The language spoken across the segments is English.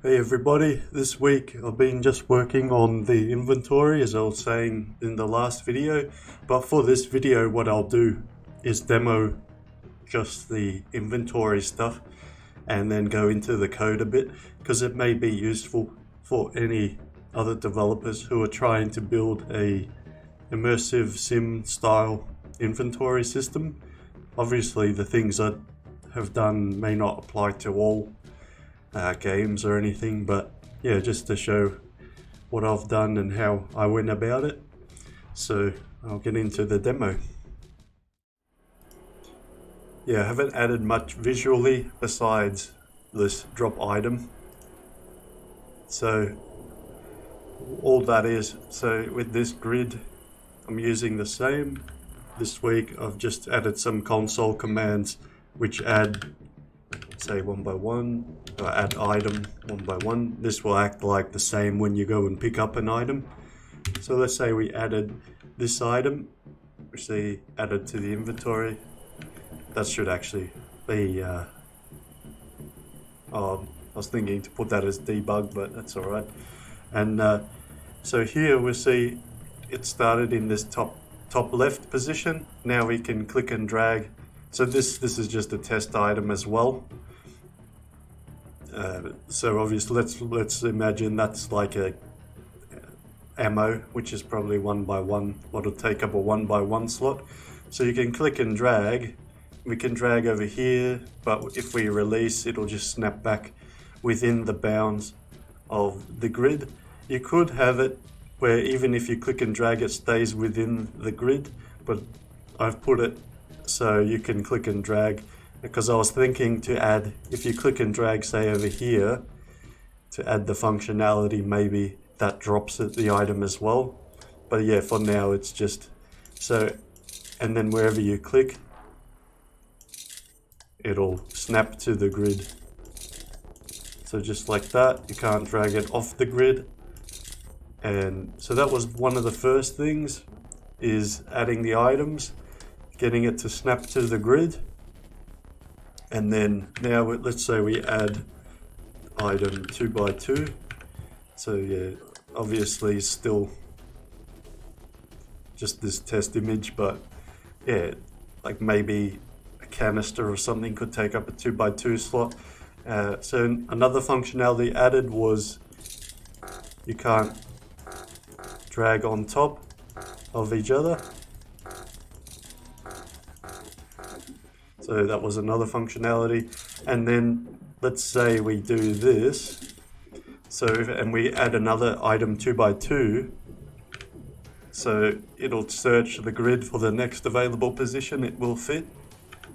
Hey everybody, this week I've been just working on the inventory as I was saying in the last video, but for this video what I'll do is demo just the inventory stuff and then go into the code a bit because it may be useful for any other developers who are trying to build a immersive sim style inventory system. Obviously the things I have done may not apply to all games or anything, but yeah, just to show what I've done and how I went about it. So I'll get into the demo. Yeah, I haven't added much visually besides this drop item. So all that is, so with this grid I'm using the same. This week I've just added some console commands which add, say, one by one, add item one by one. This will act like the same when you go and pick up an item. So let's say we added this item, which they added to the inventory. That should actually be, I was thinking to put that as debug, but that's all right. And so here we see it started in this top left position. Now we can click and drag. So this is just a test item as well. So obviously let's imagine that's like a ammo, which is probably one by one, what'll take up a one by one slot. So you can click and drag. We can drag over here, but if we release, it'll just snap back within the bounds of the grid. You could have it where even if you click and drag, it stays within the grid, but I've put it so you can click and drag, because I was thinking to add, if you click and drag, say over here, to add the functionality, maybe that drops it, the item as well. But yeah, for now it's just so, and then wherever you click, it'll snap to the grid. So just like that, you can't drag it off the grid. And so that was one of the first things, is adding the items, getting it to snap to the grid. And then now let's say we add item 2 by 2. So yeah, obviously still just this test image, but yeah, like maybe a canister or something could take up a 2 by 2 slot. So another functionality added was you can't drag on top of each other. So that was another functionality. And then let's say we do this. So, and we add another item 2 by 2. So it'll search the grid for the next available position it will fit.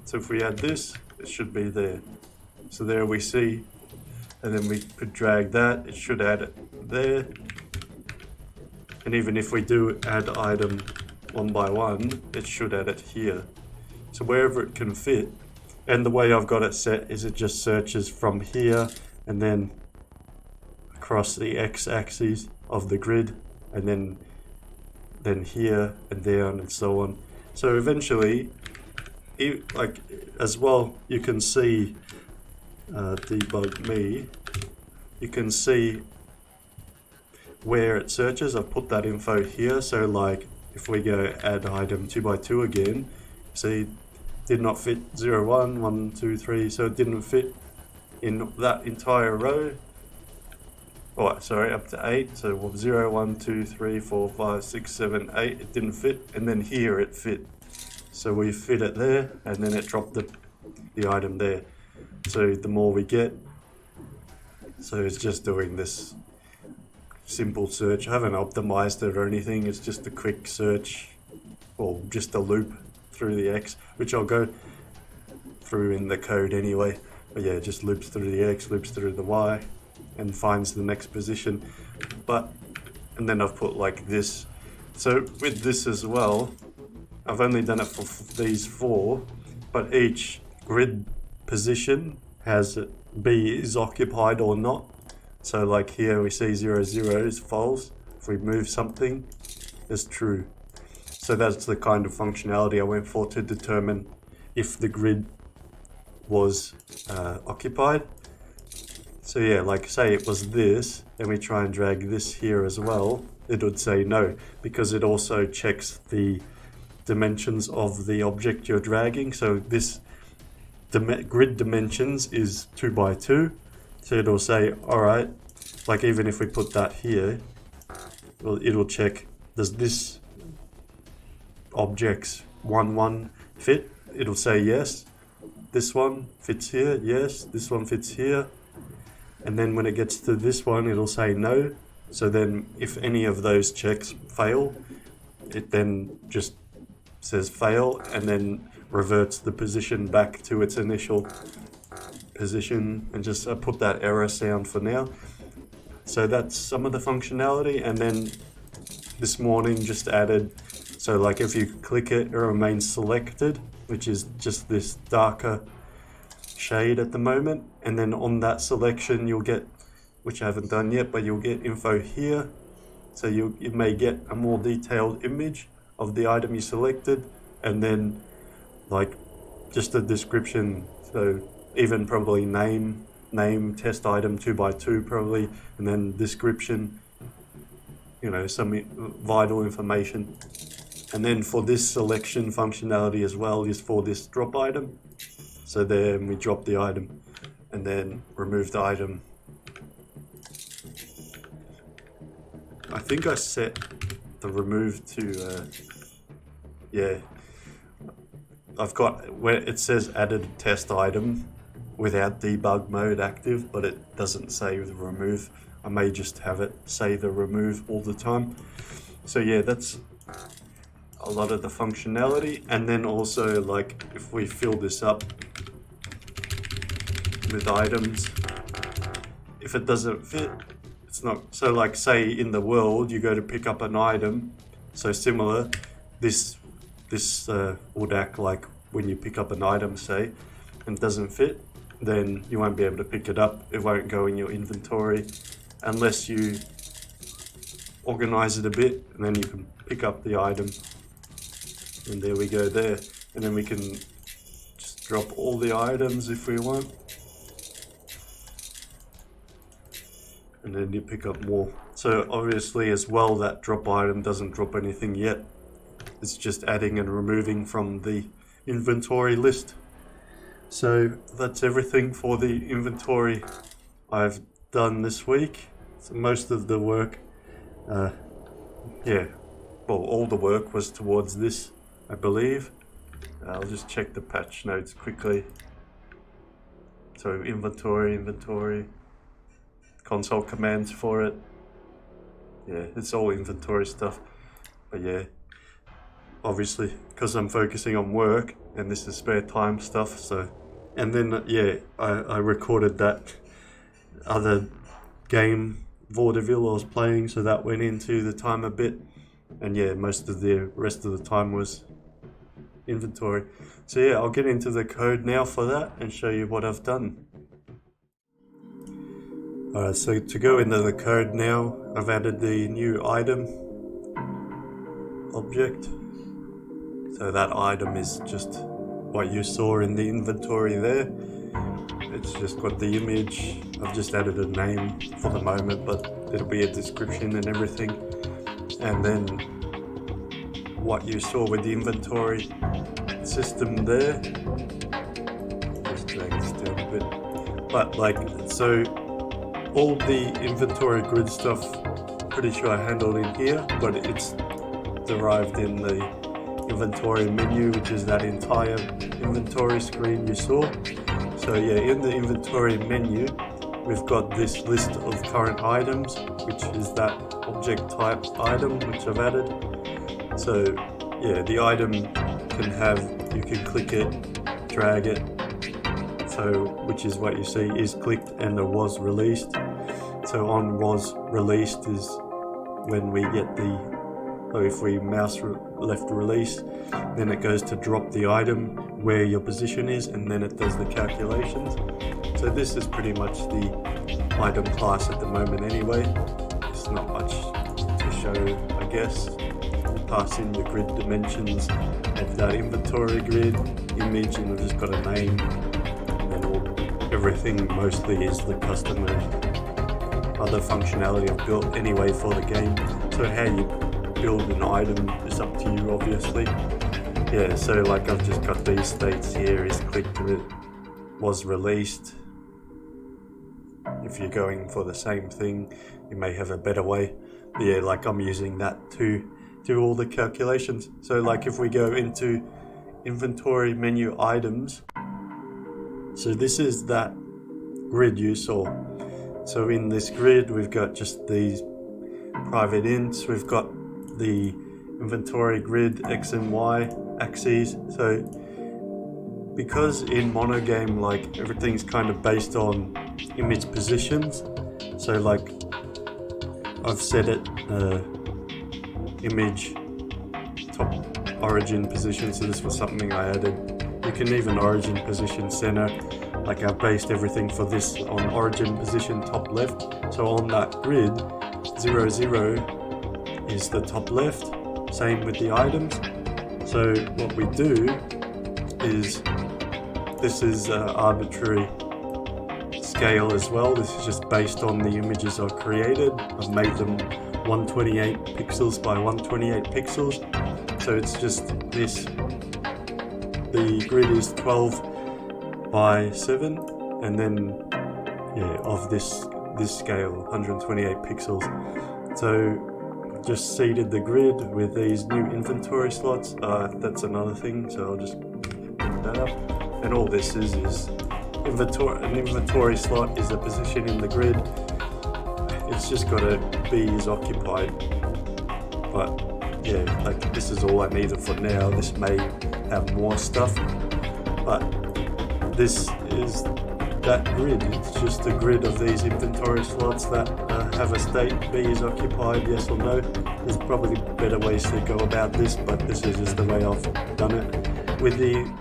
So if we add this, it should be there. So there we see, and then we could drag that, it should add it there. And even if we do add item 1 by 1, it should add it here. So wherever it can fit, and the way I've got it set is it just searches from here and then across the x-axis of the grid, and then here and down and so on. So eventually, like as well, you can see debug me. You can see where it searches. I've put that info here. So like if we go add item 2 by 2 again, see, did not fit 0, 1, 1, 2, 3, so it didn't fit in that entire row. Oh, sorry, up to 8. So 0, 1, 2, 3, 4, 5, 6, 7, 8. It didn't fit, and then here it fit. So we fit it there, and then it dropped the item there. So the more we get, so it's just doing this simple search. I haven't optimized it or anything. It's just a quick search, or just a loop through the X, which I'll go through in the code anyway. But yeah, just loops through the X, loops through the Y, and finds the next position. And then I've put like this. So with this as well, I've only done it for these 4, but each grid position has B is occupied or not. So like here we see 0, 0 is false. If we move something, it's true. So that's the kind of functionality I went for to determine if the grid was occupied. So yeah, like say it was this, and we try and drag this here as well, it would say no, because it also checks the dimensions of the object you're dragging. So this grid dimensions is 2 by 2, so it'll say, alright, like even if we put that here, well, it'll check, does this object's 1 fit? It'll say yes. This one fits here, yes. This one fits here. And then when it gets to this one, it'll say no. So then if any of those checks fail, it then just says fail and then reverts the position back to its initial position, and just put that error sound for now. So that's some of the functionality. And then this morning just added, so like if you click it, it remains selected, which is just this darker shade at the moment. And then on that selection you'll get, which I haven't done yet, but you'll get info here. So you may get a more detailed image of the item you selected, and then like just a description. So even probably name, test item 2 by 2 probably, and then description, you know, some vital information. And then for this selection functionality as well is for this drop item. So then we drop the item and then remove the item. I think I set the remove to, yeah, I've got where it says added test item without debug mode active, but it doesn't say the remove. I may just have it say the remove all the time. So yeah, that's a lot of the functionality. And then also, like if we fill this up with items, if it doesn't fit, it's not. So like say in the world you go to pick up an item, so similar, this would act like when you pick up an item, say, and it doesn't fit, then you won't be able to pick it up. It won't go in your inventory unless you organize it a bit, and then you can pick up the item. And there we go there. And then we can just drop all the items if we want. And then you pick up more. So obviously as well, that drop item doesn't drop anything yet. It's just adding and removing from the inventory list. So that's everything for the inventory I've done this week. So most of the work, yeah, well, all the work was towards this, I believe. I'll just check the patch notes quickly. So inventory, console commands for it. Yeah, it's all inventory stuff. But yeah, obviously, because I'm focusing on work and this is spare time stuff, so. And then, yeah, I recorded that other game, Vaudeville, I was playing, so that went into the time a bit. And yeah, most of the rest of the time was inventory. So yeah, I'll get into the code now for that and show you what I've done. Alright, so to go into the code now, I've added the new item object. So that item is just what you saw in the inventory there. It's just got the image. I've just added a name for the moment, but it'll be a description and everything. And then what you saw with the inventory system there. Just drag this down a bit. But like, so all the inventory grid stuff, pretty sure I handled in here, but it's derived in the inventory menu, which is that entire inventory screen you saw. So yeah, in the inventory menu, we've got this list of current items, which is that object type item, which I've added. So yeah, the item can have, you can click it, drag it, so which is what you see is clicked and it was released. So on was released is when we get the, or if we mouse left release, then it goes to drop the item where your position is, and then it does the calculations. So this is pretty much the item class at the moment anyway. It's not much to show, I guess. Pass in your grid dimensions of that inventory grid image, and we've just got a name, and then everything mostly is the customer other functionality I've built anyway for the game. So how you build an item is up to you, obviously. Yeah, so like I've just got these states here, is clicked to it, was released. If you're going for the same thing, you may have a better way. But yeah, like I'm using that to do all the calculations. So like if we go into inventory menu items, so this is that grid you saw. So in this grid we've got just these private ints, we've got the inventory grid X and Y axes. So because in MonoGame like everything's kind of based on image positions, so like I've set it image top origin position, so this was something I added. You can even origin position center, like I've based everything for this on origin position top left. So on that grid 0, 0 is the top left, same with the items. So what we do is, this is arbitrary scale as well. This is just based on the images I've created. I've made them 128 pixels by 128 pixels. So it's just this. The grid is 12 by 7, and then yeah, of this scale, 128 pixels. So just seeded the grid with these new inventory slots. That's another thing, so I'll just bring that up. And all this is inventory. An inventory slot is a position in the grid. It's just got to be is occupied. But yeah, like this is all I needed for now. This may have more stuff, but this is that grid. It's just a grid of these inventory slots that have a state B is occupied, yes or no. There's probably better ways to go about this, but this is just the way I've done it. With the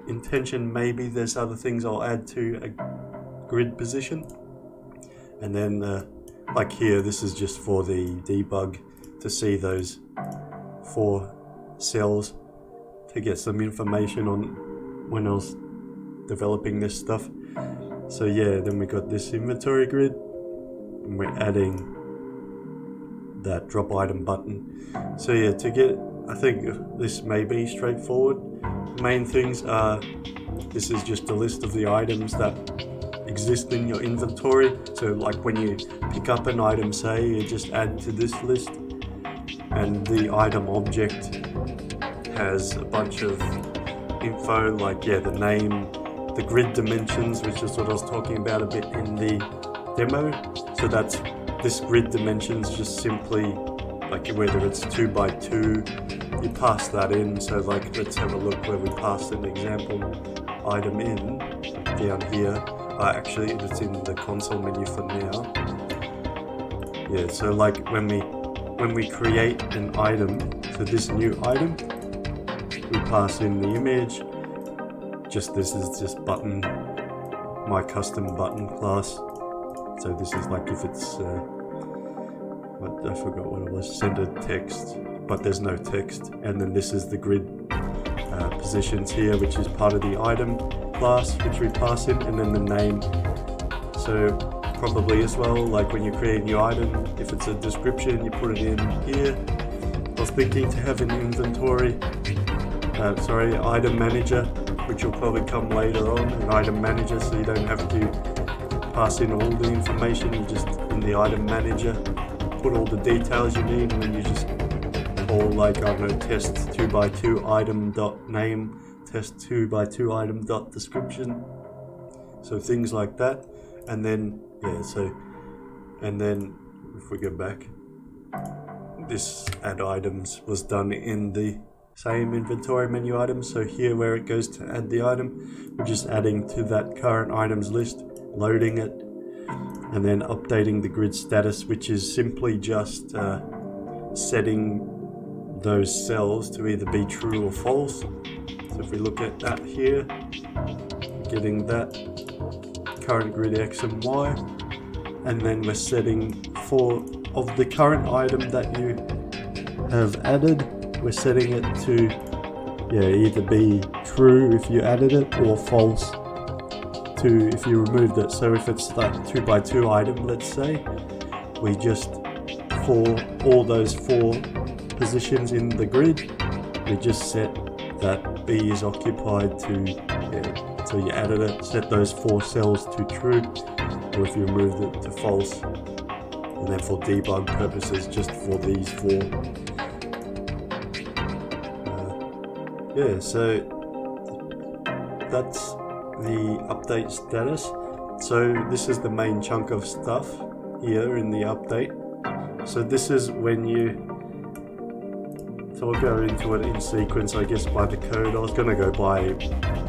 intention, maybe there's other things I'll add to a grid position. And then like here, this is just for the debug to see those 4 cells to get some information on when I was developing this stuff. So yeah, then we got this inventory grid, and we're adding that drop item button. So yeah, to get, I think this may be straightforward. Main things are, this is just a list of the items that exist in your inventory. So like when you pick up an item, say, you just add to this list, and the item object has a bunch of info, like yeah, the name, the grid dimensions, which is what I was talking about a bit in the demo. So that's this grid dimensions, just simply like whether it's 2 by 2, you pass that in. So like let's have a look where we passed an example item in down here. Actually it's in the console menu for now. Yeah, so like when we create an item, so this new item, we pass in the image. Just this is just button, my custom button class. So this is like if it's I forgot what it was, send a text, but there's no text. And then this is the grid positions here, which is part of the item class, which we pass in, and then the name. So probably as well, like when you create a new item, if it's a description, you put it in here. I was thinking to have an inventory, item manager, which will probably come later on, an item manager, so you don't have to pass in all the information. You just, in the item manager, put all the details you need, and then you just call like, I don't know, test 2 by 2 item dot name, test 2 by 2 item dot description. So things like that. And then, yeah, so, and then if we go back, this add items was done in the same inventory menu items. So here where it goes to add the item, we're just adding to that current items list, loading it, and then updating the grid status, which is simply just setting those cells to either be true or false. So if we look at that here, getting that current grid X and Y, and then we're setting for of the current item that you have added, we're setting it to either be true if you added it or false to if you removed it. So if it's that 2x2 item, let's say, we just, for all those 4 positions in the grid, we just set that B is occupied to, so you added it, set those 4 cells to true, or if you removed it to false. And then for debug purposes, just for these 4. So that's the update status. So this is the main chunk of stuff here in the update. So this is when so I'll go into it in sequence, I guess, by the code. I was going to go by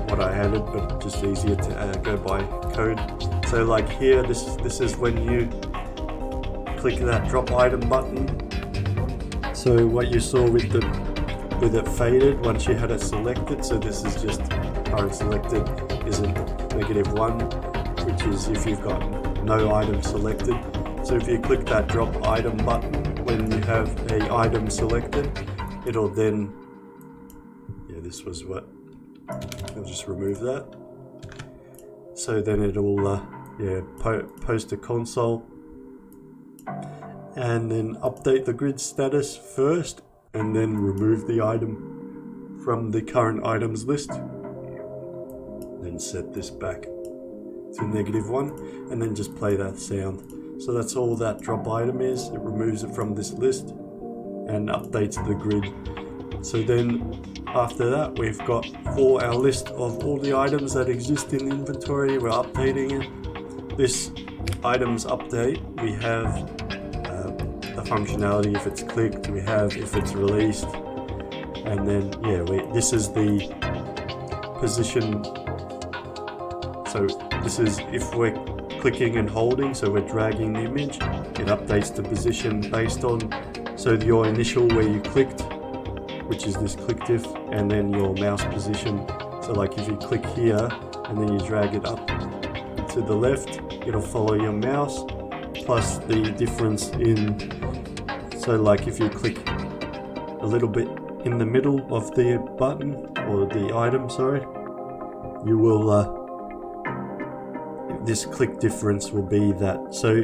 what I added, but just easier to go by code. So like here, this is when you click that drop item button. So what you saw with it faded once you had it selected. So this is just current selected isn't -1, which is if you've got no item selected. So if you click that drop item button when you have a item selected, it'll then, this was what, I'll just remove that. So then it'll post a console and then update the grid status first, and then remove the item from the current items list. Then set this back to -1, and then just play that sound. So that's all that drop item is. It removes it from this list and updates the grid. So then after that, we've got for our list of all the items that exist in the inventory, we're updating it. This items update, we have the functionality if it's clicked, we have if it's released, and then this is the position. So this is if we're clicking and holding, so we're dragging the image, it updates the position based on your initial where you clicked, which is this click diff, and then your mouse position. So like if you click here and then you drag it up to the left, it'll follow your mouse plus the difference in, so like if you click a little bit in the middle of the button or the item, sorry, you will this click difference will be that. So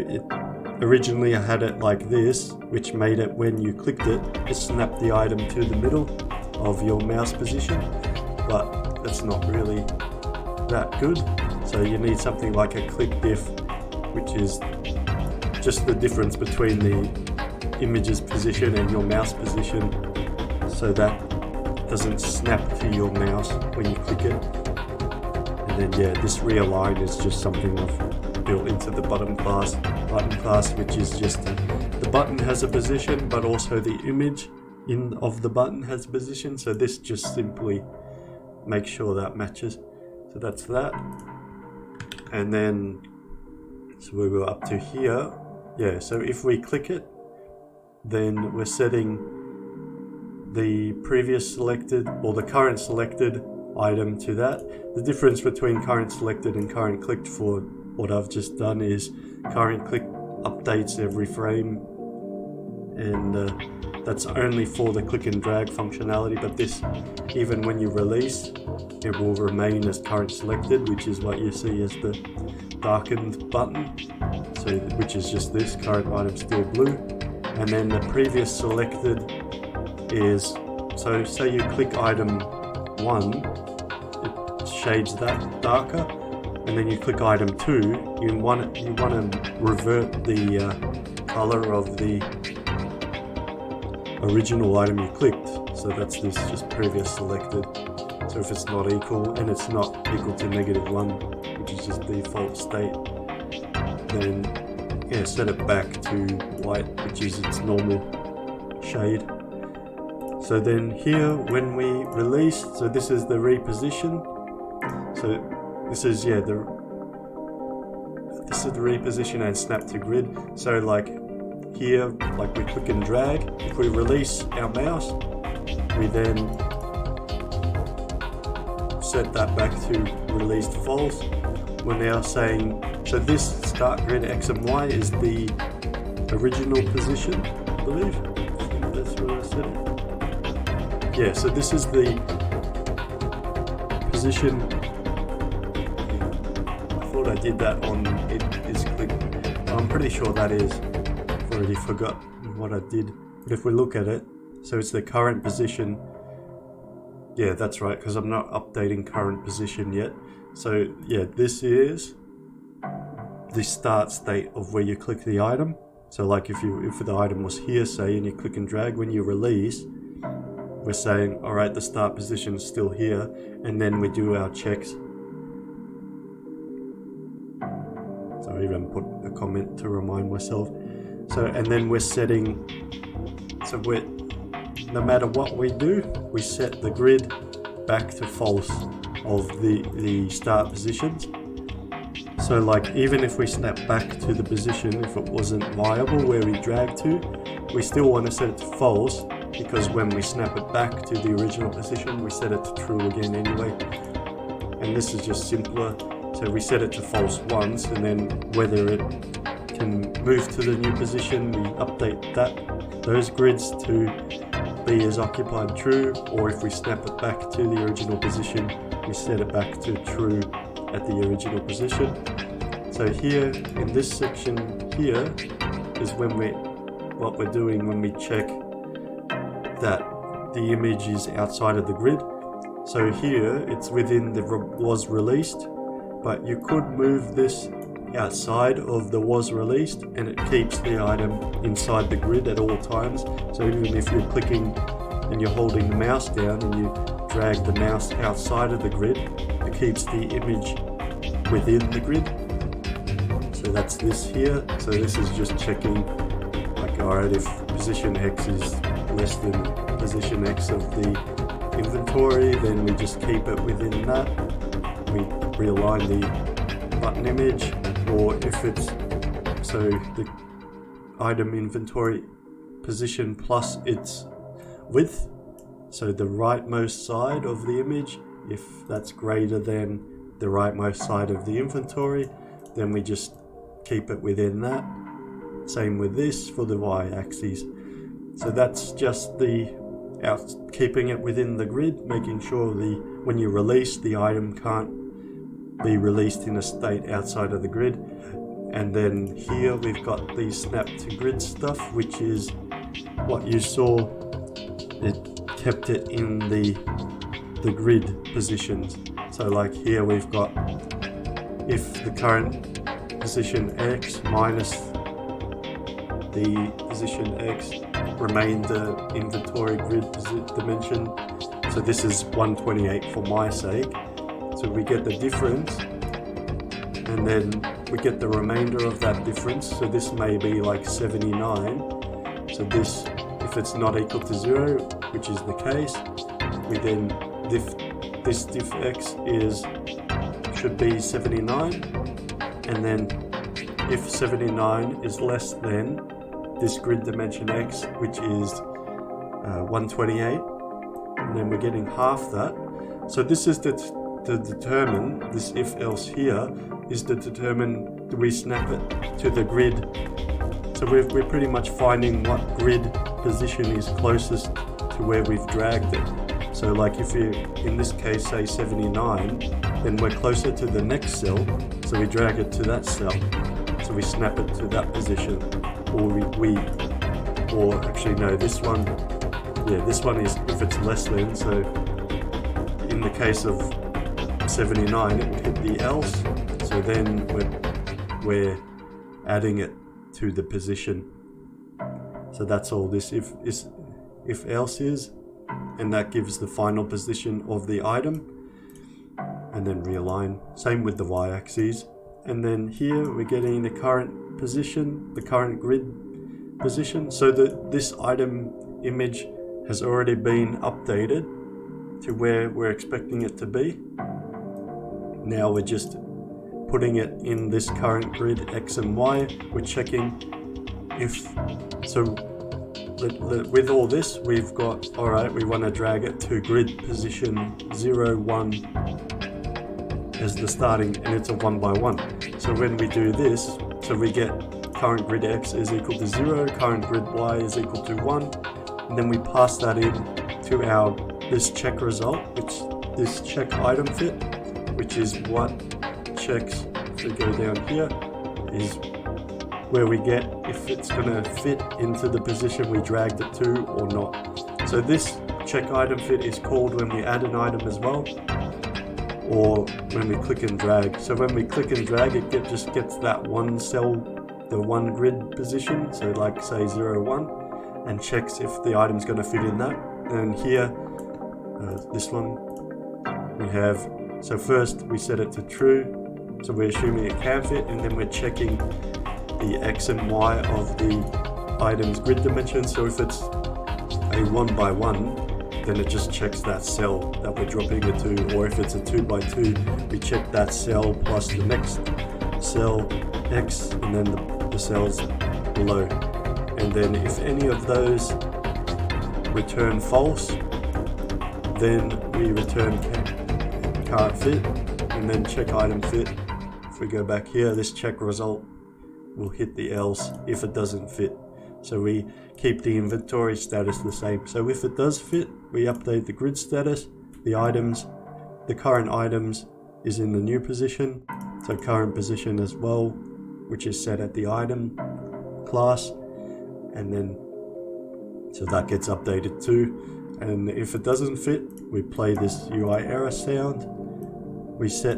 originally I had it like this, which made it when you clicked it, it snapped the item to the middle of your mouse position, but that's not really that good. So you need something like a click diff, which is just the difference between the image's position and your mouse position, so that doesn't snap to your mouse when you click it. And then this realign is just something I've built into the button class, which is just the button has a position, but also the image of the button has a position. So this just simply makes sure that matches. So that's that. And then, so we go up to here. So if we click it, then we're setting the previous selected or the current selected item to that. The difference between current selected and current clicked for what I've just done is current click updates every frame, and that's only for the click and drag functionality, but this, even when you release, it will remain as current selected, which is what you see as the darkened button, so which is just this current item still blue. And then the previous selected is, so say you click item 1, it shades that darker, and then you click item 2, you want to revert the color of the original item you clicked. So that's this just previous selected. So if it's not equal, and it's not equal to -1, which is just default state, then set it back to white, which is its normal shade. So then here, when we release, so this is the reposition. So this is the reposition and snap to grid. So like here, like we click and drag, if we release our mouse, we then set that back to released false. We're now saying, so this start grid X and Y is the original position, I believe. I think that's what I said. So this is the position. I thought I did that on it is click. I'm pretty sure that is. I've already forgot what I did. But if we look at it, so it's the current position. Yeah, that's right, because I'm not updating current position yet. So yeah, this is the start state of where you click the item. So like if the item was here, say, and you click and drag, when you release, we're saying, all right, the start position is still here, and then we do our checks. So I even put a comment to remind myself. So, and then we're setting, so no matter what we do, we set the grid back to false of the start positions. So like even if we snap back to the position, if it wasn't viable where we dragged to, we still want to set it to false, because when we snap it back to the original position, we set it to true again anyway. And this is just simpler. So we set it to false once, and then whether it can move to the new position, we update those grids to be as occupied true, or if we snap it back to the original position, we set it back to true at the original position. So here in this section here is what we're doing when we check that the image is outside of the grid. So here it's within the was released, but you could move this outside of the was released and it keeps the item inside the grid at all times. So even if you're clicking and you're holding the mouse down and you drag the mouse outside of the grid, it keeps the image within the grid. So that's this here. So this is just checking, like, alright, if position X is less than position X of the inventory, then we just keep it within that. We realign the button image, or if it's, so the item inventory position plus its width, so the rightmost side of the image, if that's greater than the rightmost side of the inventory, then we just keep it within that. Same with this for the y-axis. So that's just keeping it within the grid, making sure when you release, the item can't be released in a state outside of the grid. And then here we've got the snap to grid stuff, which is what you saw. It kept it in the grid positions. So like here we've got, if the current position X minus the position X remain the inventory grid dimension. So this is 128 for my sake. So we get the difference, and then we get the remainder of that difference. So this may be like 79. So this, if it's not equal to 0, which is the case, we then this diff X should be 79, and then if 79 is less than this grid dimension X, which is 128, and then we're getting half that. So this is to determine, this if else here is to determine, do we snap it to the grid. So we're pretty much finding what grid position is closest to where we've dragged it. So like if you, in this case, say 79, then we're closer to the next cell, so we drag it to that cell. So we snap it to that position, or actually no, this one is if it's less than, so in the case of 79, it would hit the else, so then we're adding it to the position. So that's all this if else is, and that gives the final position of the item, and then realign. Same with the y-axis. And then here we're getting the current position, the current grid position. So this item image has already been updated to where we're expecting it to be. Now we're just putting it in this current grid X and Y. We're checking if, so with all this, we've got, all right, we want to drag it to grid position 0, 1 as the starting, and it's a 1 by 1. So when we do this, so we get current grid X is equal to 0, current grid Y is equal to 1, and then we pass that in to this check result, this check item fit, which is what checks so go down here, is where we get if it's going to fit into the position we dragged it to or not. So this check item fit is called when we add an item as well, or when we click and drag. So when we click and drag, it just gets that one cell, the one grid position, so like say 0, 1, and checks if the item's going to fit in that. And here, this one, we have, so first we set it to true, so we're assuming it can fit, and then we're checking the X and Y of the item's grid dimension. So if it's a 1 by 1, then it just checks that cell that we're dropping it to, or if it's a 2 by 2, we check that cell plus the next cell X, and then the cells below. And then if any of those return false, then we return current fit, and then check item fit. If we go back here, this check result will hit the else if it doesn't fit. So we keep the inventory status the same. So if it does fit, we update the grid status, the items, the current items is in the new position, so current position as well, which is set at the item class, and then so that gets updated too. And if it doesn't fit, we play this UI error sound, we set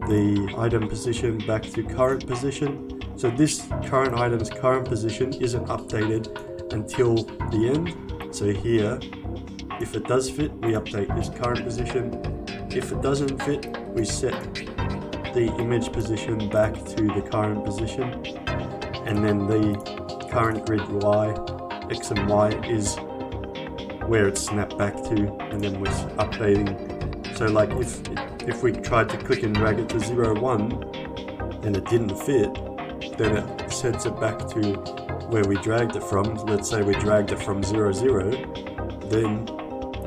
the item position back to current position. So this current item's current position isn't updated until the end. So here, if it does fit, we update this current position. If it doesn't fit, we set the image position back to the current position. And then the current grid Y, X and Y is where it's snapped back to, and then we're updating. So like if we tried to click and drag it to 0, 1 and it didn't fit, then it sets it back to where we dragged it from. Let's say we dragged it from 0, 0, then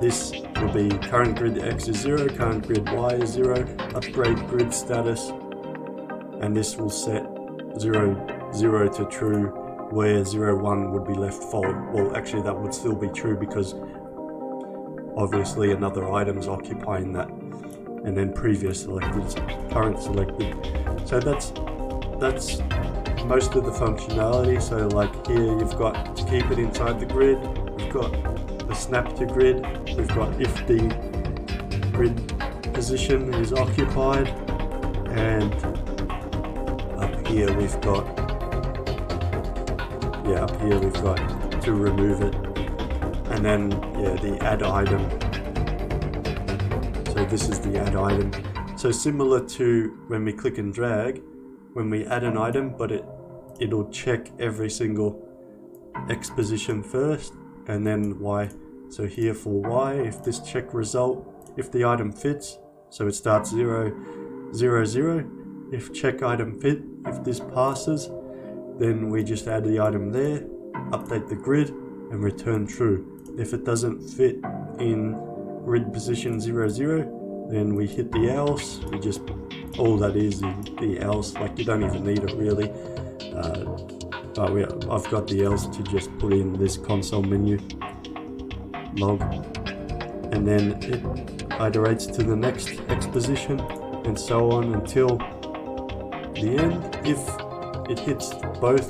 this will be current grid X is 0, current grid Y is 0, upgrade grid status, and this will set 0, 0 to true, where 0, 1 would be left false. Well, actually that would still be true because obviously another item's occupying that, and then previous selected, current selected. So that's most of the functionality. So like here you've got to keep it inside the grid, we've got the snap to grid, we've got if the grid position is occupied, and up here we've got to remove it, and then the add item. So this is the add item. So similar to when we click and drag, when we add an item, but it'll check every single X position first and then Y. So here for Y, if this check result, if the item fits, so it starts 0, 0, 0. If check item fit, if this passes, then we just add the item there, update the grid, and return true. If it doesn't fit in grid position 0, 0, then we hit the else. We just, all that is the else, like you don't even need it really. But I've got the else to just put in this console menu log, and then it iterates to the next X position and so on until the end. If it hits both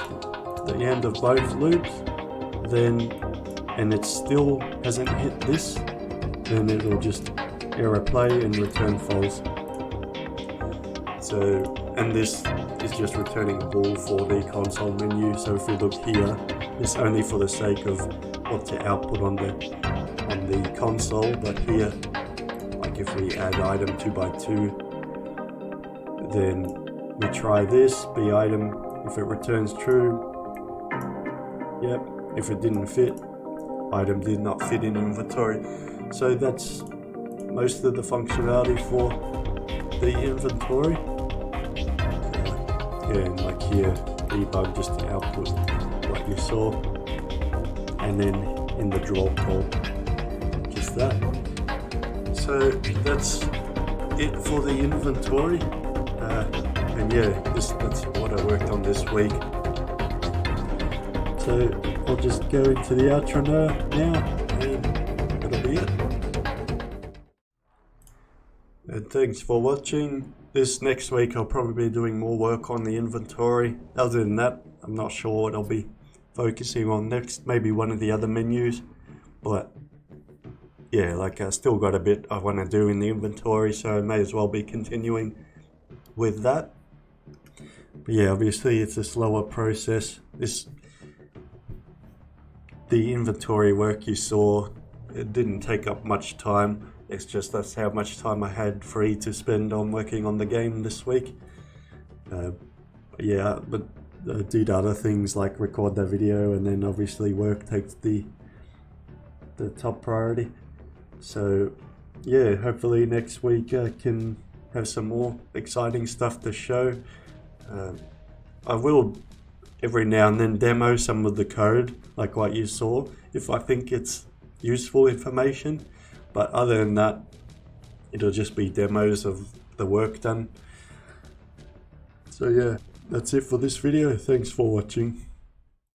the end of both loops, then and it still hasn't hit this, then it'll just error play and return false. So, and this is just returning a ball for the console menu. So if we look here, it's only for the sake of what to output on the console, but here, like if we add item 2 by 2, then we try this, B item, if it returns true, yep. If it didn't fit, item did not fit in inventory. So that's most of the functionality for the inventory. And like here, debug just to output what you saw, and then in the draw call, just that. So that's it for the inventory. And yeah, that's what I worked on this week. So I'll just go into the outro now, and that'll be it. And thanks for watching. this next week I'll probably be doing more work on the inventory. Other than that, I'm not sure what I'll be focusing on next. Maybe one of the other menus, but yeah, like I still got a bit I want to do in the inventory, so I may as well be continuing with that. But yeah, obviously it's a slower process. The inventory work you saw, it didn't take up much time. It's just that's how much time I had free to spend on working on the game this week. Yeah, but do the other things like record the video, and then obviously work takes the top priority. So yeah, hopefully next week I can have some more exciting stuff to show. I will every now and then demo some of the code, like what you saw, if I think it's useful information. But other than that, it'll just be demos of the work done. So yeah, that's it for this video. Thanks for watching.